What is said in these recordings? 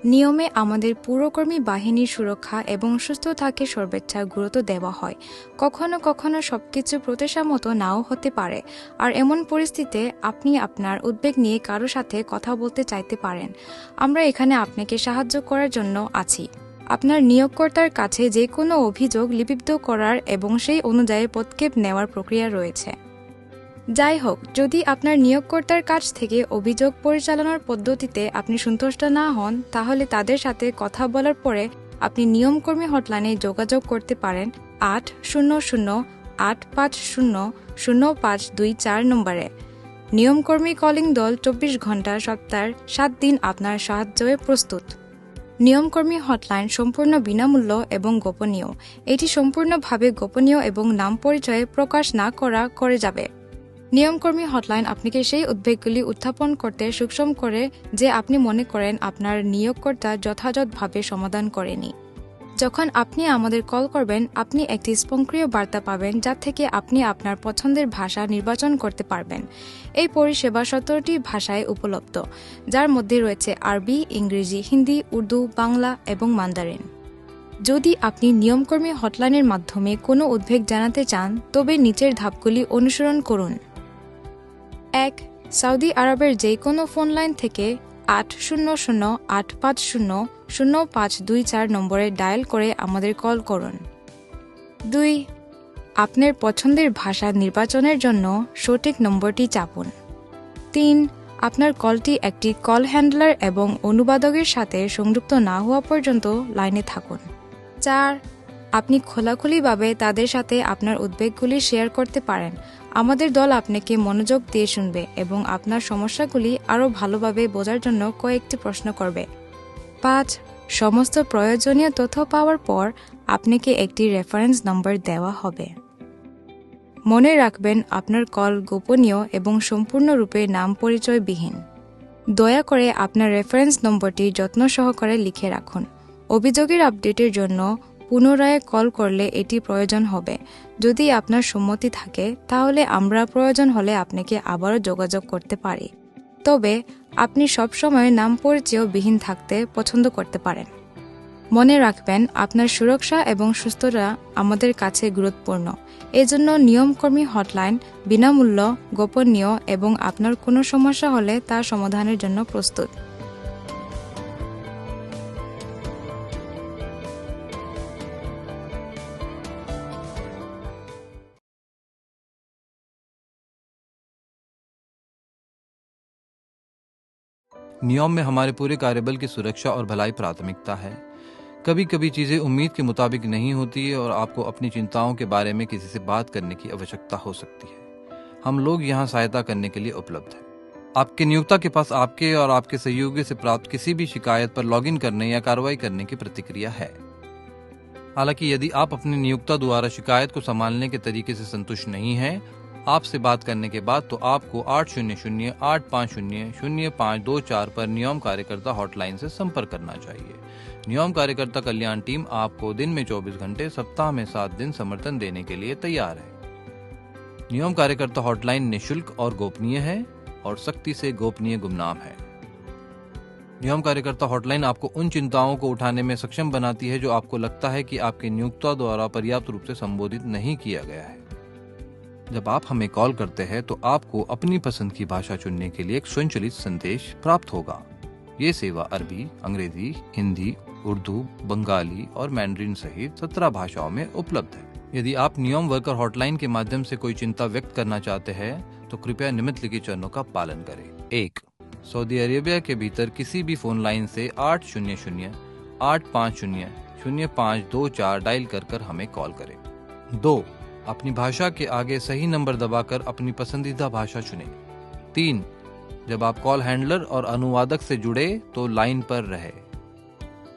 নিয়মে আমাদের পুরকর্মী বাহিনীর সুরক্ষা এবং সুস্থতাকে সর্বোচ্চ গুরুত্ব দেওয়া হয়। কখনো কখনো সবকিছু প্রত্যাশা মতো নাও হতে পারে, আর এমন পরিস্থিতিতে আপনি আপনার উদ্বেগ নিয়ে কারো সাথে কথা বলতে চাইতে পারেন। আমরা এখানে আপনাকে সাহায্য করার জন্য আছি। আপনার নিয়োগকর্তার কাছে যে কোনো অভিযোগ লিপিবদ্ধ করার এবং সেই অনুযায়ী পদক্ষেপ নেওয়ার প্রক্রিয়া রয়েছে। যাই হোক, যদি আপনার নিয়োগকর্তার কাছ থেকে অভিযোগ পরিচালনার পদ্ধতিতে আপনি সন্তুষ্ট না হন, তাহলে তাদের সাথে কথা বলার পরে আপনি নিয়মকর্মী হটলাইনে যোগাযোগ করতে পারেন 800-850-0524 নম্বরে। নিয়মকর্মী কলিং দল 24 ঘন্টা সপ্তাহের 7 দিন আপনার সাহায্যে প্রস্তুত। নিয়মকর্মী হটলাইন সম্পূর্ণ বিনামূল্য এবং গোপনীয়। এটি সম্পূর্ণভাবে গোপনীয় এবং নাম পরিচয়ে প্রকাশ না করে যাবে। নিয়মকর্মী হটলাইন আপনাকে সেই উদ্বেগগুলি উত্থাপন করতে সক্ষম করে যে আপনি মনে করেন আপনার নিয়োগকর্তা যথাযথভাবে সমাধান করেনি। যখন আপনি আমাদের কল করবেন, আপনি একটি স্বয়ংক্রিয় বার্তা পাবেন যা থেকে আপনি আপনার পছন্দের ভাষা নির্বাচন করতে পারবেন। এই পরিষেবা 17টি ভাষায় উপলব্ধ, যার মধ্যে রয়েছে আরবি, ইংরেজি, হিন্দি, উর্দু, বাংলা এবং মান্দারিন। যদি আপনি নিয়মকর্মী হটলাইনের মাধ্যমে কোনো উদ্বেগ জানাতে চান, তবে নিচের ধাপগুলি অনুসরণ করুন। 1. সৌদি আরবের যে কোনো ফোন লাইন থেকে 800-850-0524 নম্বরে ডায়াল করে আমাদের কল করুন। 2. আপনার পছন্দের ভাষা নির্বাচনের জন্য সঠিক নম্বরটি চাপুন। 3. আপনার কলটি একটি কল হ্যান্ডলার এবং অনুবাদকের সাথে সংযুক্ত না হওয়া পর্যন্ত লাইনে থাকুন। 4. আপনি খোলাখুলিভাবে তাদের সাথে আপনার উদ্বেগগুলি শেয়ার করতে পারেন। আমাদের দল আপনাকে মনোযোগ দিয়ে শুনবে এবং আপনার সমস্যাগুলি আরও ভালোভাবে বোঝার জন্য কয়েকটি প্রশ্ন করবে। 5. সমস্ত প্রয়োজনীয় তথ্য পাওয়ার পর আপনাকে একটি রেফারেন্স নম্বর দেওয়া হবে। মনে রাখবেন, আপনার কল গোপনীয় এবং সম্পূর্ণরূপে নাম পরিচয়বিহীন। দয়া করে আপনার রেফারেন্স নম্বরটি যত্ন সহকারে লিখে রাখুন। অভিযোগের আপডেটের জন্য পুনরায় কল করলে এটি প্রয়োজন হবে। যদি আপনার সম্মতি থাকে, তাহলে আমরা প্রয়োজন হলে আপনাকে আবারও যোগাযোগ করতে পারি। তবে আপনি সবসময় নাম পরিচয় বিহীন থাকতে পছন্দ করতে পারেন। মনে রাখবেন, আপনার সুরক্ষা এবং সুস্থতা আমাদের কাছে গুরুত্বপূর্ণ। এজন্য নিয়মকর্মী হটলাইন বিনামূল্য, গোপনীয় এবং আপনার কোনো সমস্যা হলে তা সমাধানের জন্য প্রস্তুত। नियम में हमारे पूरे कार्यबल की सुरक्षा और भलाई प्राथमिकता है। कभी कभी चीजें उम्मीद के मुताबिक नहीं होती है और आपको अपनी चिंताओं के बारे में किसी से बात करने की आवश्यकता हो सकती है। हम लोग यहाँ सहायता करने के लिए उपलब्ध हैं। आपके नियोक्ता के पास आपके और आपके सहयोगी से प्राप्त किसी भी शिकायत पर लॉगिन करने या कार्रवाई करने की प्रतिक्रिया है। हालांकि यदि आप अपने नियोक्ता द्वारा शिकायत को संभालने के तरीके से संतुष्ट नहीं हैं, आपसे बात करने के बाद तो आपको 800-850-0524 पर नियम कार्यकर्ता हॉटलाइन से संपर्क करना चाहिए। नियम कार्यकर्ता कल्याण टीम आपको दिन में 24 घंटे, सप्ताह में 7 दिन समर्थन देने के लिए तैयार है। नियम कार्यकर्ता हॉटलाइन निःशुल्क और गोपनीय है और सख्ती से गोपनीय गुमनाम है। नियम कार्यकर्ता हॉटलाइन आपको उन चिंताओं को उठाने में सक्षम बनाती है जो आपको लगता है कि आपके नियोक्ता द्वारा पर्याप्त रूप से संबोधित नहीं किया गया है। जब आप हमें कॉल करते हैं तो आपको अपनी पसंद की भाषा चुनने के लिए एक स्वयंचलित संदेश प्राप्त होगा। ये सेवा अरबी, अंग्रेजी, हिंदी, उर्दू, बंगाली और मैंड्रिन सहित 17 भाषाओं में उपलब्ध है। यदि आप नियम वर्कर हॉटलाइन के माध्यम से कोई चिंता व्यक्त करना चाहते हैं तो कृपया निम्नलिखित चरणों का पालन करें। 1. सऊदी अरेबिया के भीतर किसी भी फोन लाइन से 800-850-0524 डायल कर हमें कॉल करें। 2. अपनी भाषा के आगे सही नंबर दबाकर अपनी पसंदीदा भाषा चुनें। 3. जब आप कॉल हैंडलर और अनुवादक से जुड़े तो लाइन पर रहे।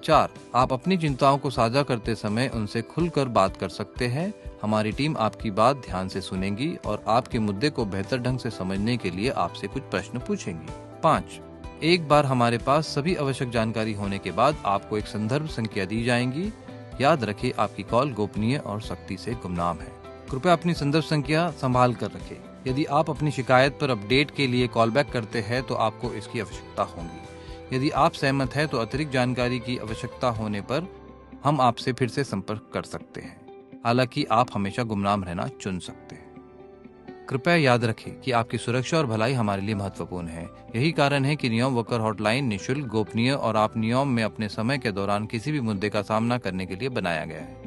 4. आप अपनी चिंताओं को साझा करते समय उनसे खुलकर बात कर सकते हैं। हमारी टीम आपकी बात ध्यान से सुनेगी और आपके मुद्दे को बेहतर ढंग से समझने के लिए आपसे कुछ प्रश्न पूछेंगी। 5. एक बार हमारे पास सभी आवश्यक जानकारी होने के बाद आपको एक संदर्भ संख्या दी जाएंगी। याद रखें, आपकी कॉल गोपनीय और सख्ती से गुमनाम है। कृपया अपनी संदर्भ संख्या संभाल कर रखें। यदि आप अपनी शिकायत पर अपडेट के लिए कॉल बैक करते हैं तो आपको इसकी आवश्यकता होगी। यदि आप सहमत हैं तो अतिरिक्त जानकारी की आवश्यकता होने पर हम आपसे फिर से संपर्क कर सकते हैं। हालांकि आप हमेशा गुमनाम रहना चुन सकते हैं। कृपया याद रखें कि आपकी सुरक्षा और भलाई हमारे लिए महत्वपूर्ण है। यही कारण है कि नियम वर्कर हॉटलाइन निःशुल्क, गोपनीय और आप नियम में अपने समय के दौरान किसी भी मुद्दे का सामना करने के लिए बनाया गया है।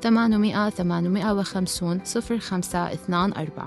800-850-0524.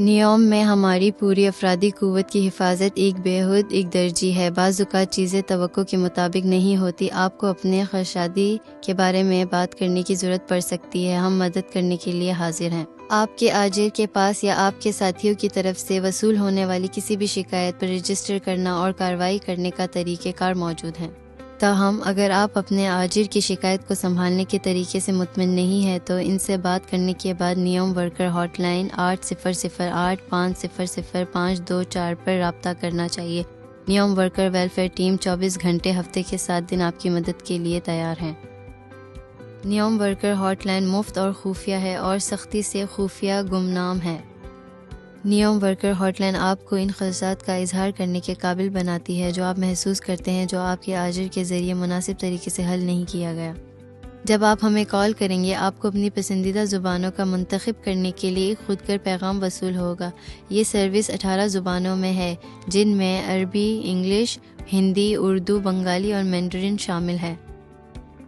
नियम में हमारी पूरी अफरादी क़ुव्वत की हिफाजत एक बेहद एक दर्जी है। बाज़ औक़ात चीज़ें तवक्को के मुताबिक नहीं होती। आपको अपने खदशाती के बारे में बात करने की ज़रूरत पड़ सकती है। हम मदद करने के लिए हाजिर हैं। आपके आजिर के पास या आपके साथियों की तरफ से वसूल होने वाली किसी भी शिकायत पर रजिस्टर करना और कार्रवाई करने का तरीक़ेकार मौजूद हैं। ताहम अगर आप अपने आजिर की शिकायत को संभालने के तरीके से मुतमिन नहीं है तो इनसे बात करने के बाद नियम वर्कर हॉटलाइन 8008500524 पर रब्ता करना चाहिए। नियम वर्कर वेलफेयर टीम 24 घंटे हफ्ते के 7 दिन आपकी मदद के लिए तैयार हैं। नियम वर्कर हॉटलाइन मुफ्त और खुफिया है और सख्ती से खुफिया गुमनाम है। नियम वर्कर हॉटलाइन आपको इन खदशात का इजहार करने के काबिल बनाती है जो आप महसूस करते हैं जो आपके आजिर के ज़रिए मुनासिब तरीके से हल नहीं किया गया। जब आप हमें कॉल करेंगे, आपको अपनी पसंदीदा ज़ुबानों का मुंतखब करने के लिए एक खुदकर पैगाम वसूल होगा। ये सर्विस 18 ज़ुबानों में है, जिनमें अरबी, इंग्लिश, हिंदी, उर्दू, बंगाली और मैंडरिन शामिल है।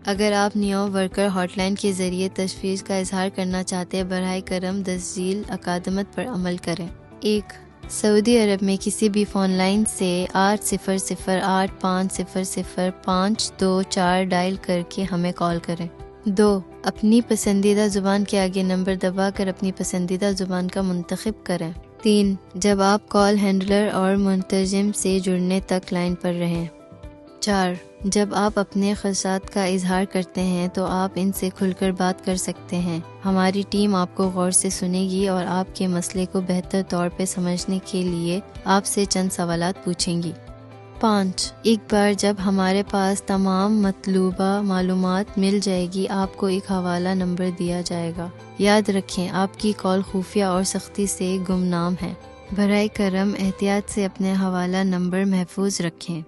अगर आप नियम वर्कर हॉटलाइन के ज़रिए तशवीश का इजहार करना चाहते हैं, बराए करम तस्जील अकादमत पर अमल करें। 1. सऊदी अरब में किसी भी फ़ोन लाइन से 80085005224 डायल करके हमें कॉल करें। 2. अपनी पसंदीदा ज़ुबान के आगे नंबर दबा कर अपनी पसंदीदा ज़ुबान का मुंतखब करें। 3. जब आप कॉल हैंडलर और मुंतजिम से जुड़ने तक लाइन पर रहें। 4. जब आप अपने खदशात का इजहार करते हैं तो आप इनसे खुलकर बात कर सकते हैं। हमारी टीम आपको गौर से सुनेगी और आपके मसले को बेहतर तौर पे समझने के लिए आपसे चंद सवालात पूछेंगी। 5. एक बार जब हमारे पास तमाम मतलूबा मालूमात मिल जाएगी, आपको एक हवाला नंबर दिया जाएगा। याद रखें, आपकी कॉल खुफिया और सख्ती से गुमनाम है। बराए करम एहतियात से अपने हवाला नंबर महफूज रखें।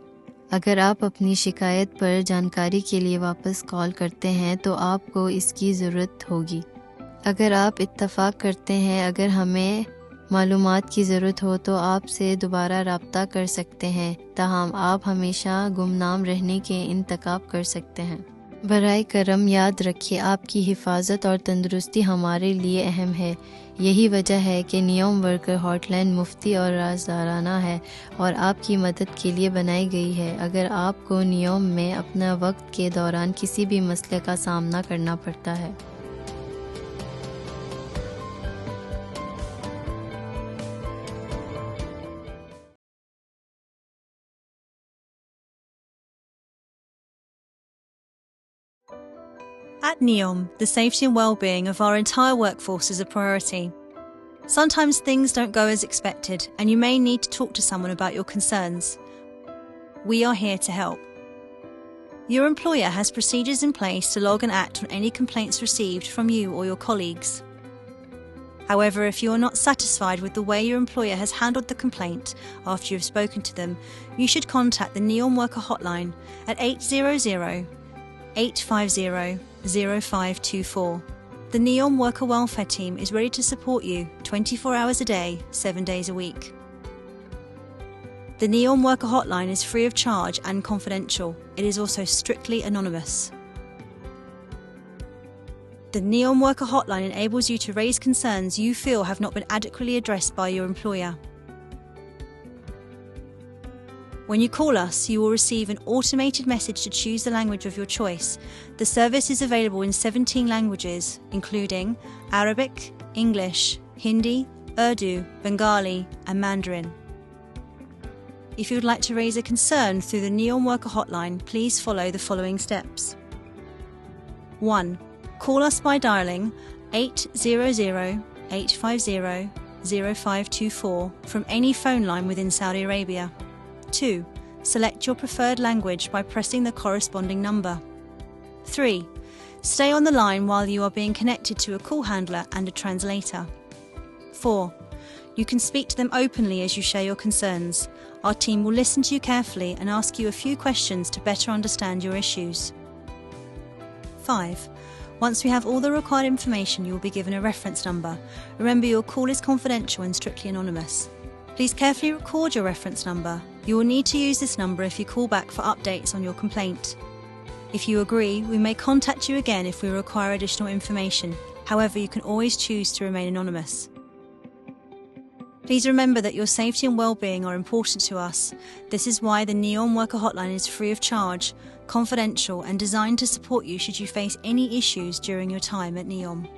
अगर आप अपनी शिकायत पर जानकारी के लिए वापस कॉल करते हैं तो आपको इसकी ज़रूरत होगी। अगर आप इत्तफाक करते हैं अगर हमें मालूमात की ज़रूरत हो तो आपसे दोबारा रब्ता कर सकते हैं, ताहम आप हमेशा गुमनाम रहने के इंतखाब कर सकते हैं। बराए करम याद रखिए, आपकी हिफाजत और तंदुरुस्ती हमारे लिए अहम है। यही वजह है कि नियम वर्कर हॉटलाइन मुफ्ती और राजदाराना है और आपकी मदद के लिए बनाई गई है। अगर आपको नियम में अपना वक्त के दौरान किसी भी मसले का सामना करना पड़ता है। At NEOM, the safety and well-being of our entire workforce is a priority. Sometimes things don't go as expected and you may need to talk to someone about your concerns. We are here to help. Your employer has procedures in place to log and act on any complaints received from you or your colleagues. However, if you are not satisfied with the way your employer has handled the complaint after you have spoken to them, you should contact the NEOM Worker Hotline at 800-850-0524. The NEOM Worker Welfare Team is ready to support you 24 hours a day, 7 days a week. The NEOM Worker Hotline is free of charge and confidential. It is also strictly anonymous. The NEOM Worker Hotline enables you to raise concerns you feel have not been adequately addressed by your employer. When you call us, you will receive an automated message to choose the language of your choice. The service is available in 17 languages, including Arabic, English, Hindi, Urdu, Bengali, and Mandarin. If you would like to raise a concern through the NEOM Worker Hotline, please follow the following steps. 1. Call us by dialing 800-850-0524 from any phone line within Saudi Arabia. 2. Select your preferred language by pressing the corresponding number. 3. Stay on the line while you are being connected to a call handler and a translator. 4. You can speak to them openly as you share your concerns. Our team will listen to you carefully and ask you a few questions to better understand your issues. 5. Once we have all the required information, you will be given a reference number. Remember, your call is confidential and strictly anonymous. Please carefully record your reference number. You will need to use this number if you call back for updates on your complaint. If you agree, we may contact you again if we require additional information. However, you can always choose to remain anonymous. Please remember that your safety and well-being are important to us. This is why the NEOM Worker Hotline is free of charge, confidential, and designed to support you should you face any issues during your time at NEOM.